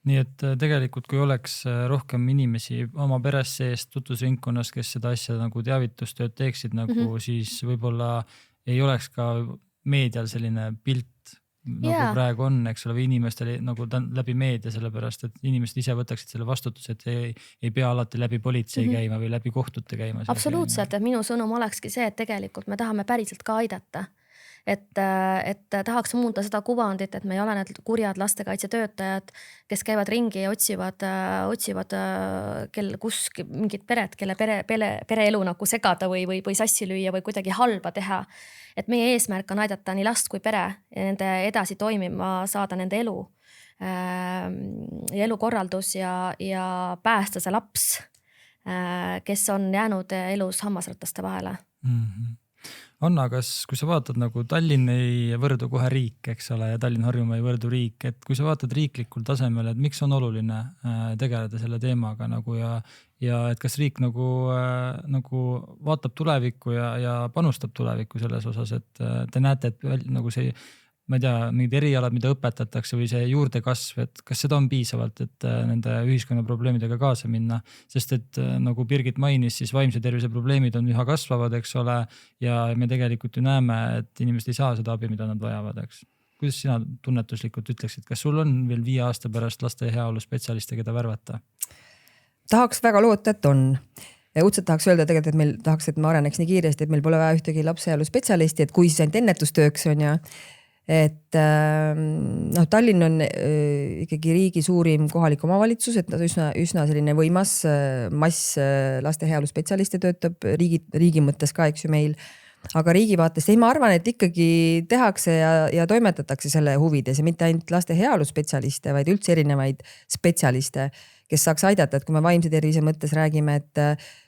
Nii et tegelikult, kui oleks rohkem inimesi oma peres sees tutvusringkonnas, kes seda asja nagu teavitustööd teeksid, nagu siis võib-olla ei oleks ka meedial selline pilt, nagu Jaa, praegu on, eks ole, või inimestele nagu läbi meedia, sellepärast, et inimesed ise võtaksid selle vastutuse, et ei pea alati läbi politsei käima või läbi kohtute käima. absoluutselt, et minu sõnum olekski see, et tegelikult me tahame päriselt ka aidata. Et tahaks muuta seda kuvandit, et me ei ole need kurjad lastekaitsetöötajad, kes käivad ringi ja otsivad mingit peret, kelle pereelu nagu segada või sassi lüüa või kuidagi halba teha. Et meie eesmärk on aidata nii last kui pere ja nende edasi toimima saada nende elu ja elukorraldus ja päästa see laps, kes on jäänud elus hammasrataste vahele. Anna, kui sa vaatad nagu Tallinn ei võrdu kohe riik, eks ole, ja Tallinn-Harjumaa ei võrdu riik, et kui sa vaatad riiklikul tasemel, et miks on oluline tegeleda selle teemaga nagu ja et kas riik nagu vaatab tulevikku ja panustab tulevikku selles osas, et te näete, et nagu see, ma ei tea, mingid erialad, mida õpetatakse või see juurdekasv, et kas seda on piisavalt, et nende ühiskonna probleemidega kaasa minna, sest et nagu Birgit mainis, siis vaimse tervise probleemid on üha kasvavad, eks ole, ja me tegelikult ju näeme, et inimesed ei saa seda abi, mida nad vajavad, eks. Kuidas sina tunnetuslikult ütleksid, kas sul on veel 5 aasta pärast laste heaolu spetsialiste, keda värvata? Tahaks väga loota, et on. Ja õudselt tahaks öelda tegelikult, et meil tahaks, et me areneks nii kiiresti, et meil pole vaja ühtegi lapse heaolu spetsialisti, et kui siis ainult ennetustööks on ja et Tallinn on ikkagi riigi suurim kohalik omavalitsus, et üsna selline võimas mass laste heaolu spetsialiste töötab riigi mõttes ka, eks ju meil. Aga riigi vaatest, ma arvan, et ikkagi tehakse ja toimetatakse selle huvides ja mitte ainult laste heaolu spetsialiste, vaid üldse erinevaid spetsialiste, kes saaks aidata, et kui me vaimse tervise mõttes räägime,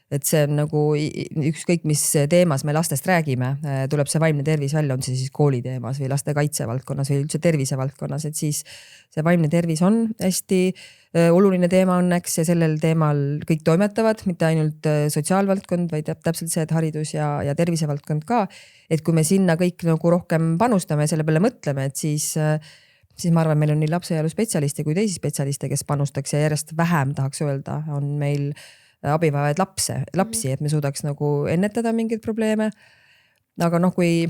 et see on nagu ükskõik, mis teemas me lastest räägime, tuleb see vaimne tervis välja, on see siis kooli teemas või laste kaitse valdkonnas või üldse tervise valdkonnas, et siis see vaimne tervis on hästi oluline teema õnneks ja sellel teemal kõik toimetavad, mitte ainult sotsiaalvaldkond, vaid täpselt see, et haridus ja tervisevaldkond ka. Et kui me sinna kõik nagu rohkem panustame ja selle peale mõtleme, et siis ma arvan, meil on nii lapse heaolu spetsialiste kui teisi spetsialiste, kes panustaks ja järjest vähem, tahaks öelda, on meil abivajavaid lapsi, et me suudaks nagu ennetada mingeid probleeme. Aga kui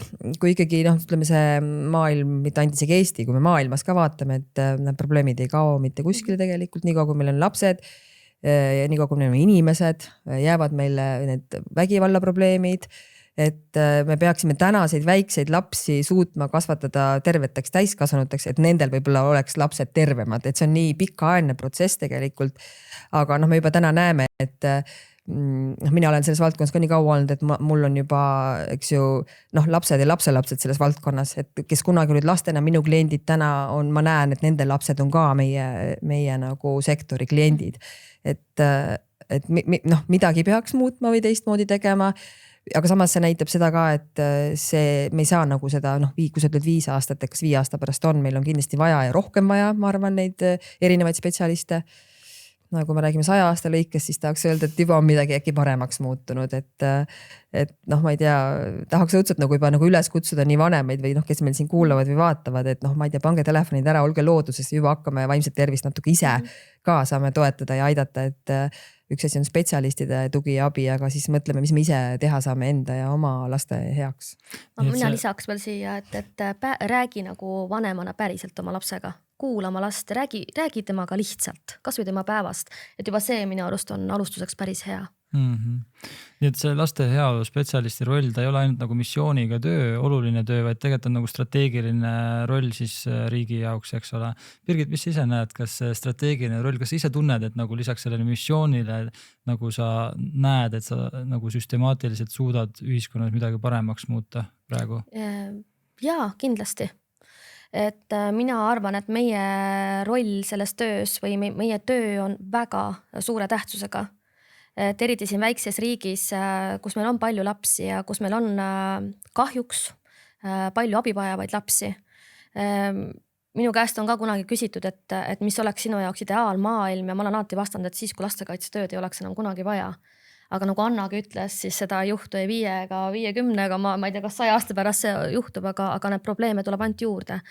ikkagi ütleme see maailm, mitte ainult isegi Eesti, kui me maailmas ka vaatame, et need probleemid ei kao mitte kuskile tegelikult, nii kaua kui meil on lapsed ja nii kaua kui meil on inimesed, jäävad meile need vägivalla probleemid, et me peaksime tänaseid väikseid lapsi suutma kasvatada terveteks täiskasvanuteks, et nendel võib-olla oleks lapsed tervemad, et see on nii pikaajaline protsess tegelikult. Aga me juba täna näeme, et mina olen selles valdkonnas ka nii kaua olnud, et mul on juba, eks ju, lapsed ja lapselapsed selles valdkonnas, et kes kunagi olid lastena minu kliendid, täna on, ma näen, et nende lapsed on ka meie nagu sektori kliendid. Et midagi peaks muutma või teistmoodi tegema. Aga samas see näitab seda ka, et me ei saa nagu seda, kui sa ütled 5 aastat, kas 5 aasta pärast on, meil on kindlasti vaja ja rohkem vaja, ma arvan, neid erinevaid spetsialiste. Kui me räägime 100 aasta lõikes, siis tahaks öelda, et juba on midagi äkki paremaks muutunud, et ma ei tea, tahaks õudselt nagu juba nagu üles kutsuda nii vanemaid või kes meil siin kuulavad või vaatavad, et ma ei tea, pange telefonid ära, olge looduses, juba hakkame vaimset tervist natuke ise ka saame toetada ja aidata, et üks asi on spetsialistide tugi ja abi, aga siis mõtleme, mis me ise teha saame enda ja oma laste heaks. Mina lisaks veel siia, et räägi nagu vanemana päriselt oma lapsega. Kuula oma last, räägi temaga lihtsalt, kas või tema päevast, et juba see minu arust on alustuseks päris hea. Nii et see laste heaolu spetsialisti roll, ta ei ole ainult nagu missiooniga töö, oluline töö, vaid tegelikult on nagu strateegiline roll siis riigi jaoks, eks ole. Birgit, mis sa ise näed, kas strateegiline roll, kas sa ise tunned, et nagu lisaks sellele missioonile nagu sa näed, et sa nagu süstemaatiliselt suudad ühiskonnas midagi paremaks muuta praegu? Jaa, kindlasti. Et mina arvan, et meie roll selles töös või meie töö on väga suure tähtsusega. Et eriti siin väikses riigis, kus meil on palju lapsi ja kus meil on kahjuks palju abivajavaid lapsi. Minu käest on ka kunagi küsitud, et mis oleks sinu jaoks ideaalmaailm ja ma olen alati vastanud, et siis, kui lastekaitsetööd ei oleks enam kunagi vaja. Aga nagu Annagi ütles, siis seda ei juhtu ei 5 ega 50, ma ei tea, kas 100 aasta pärast see juhtub, aga need probleeme tuleb ainult juurde.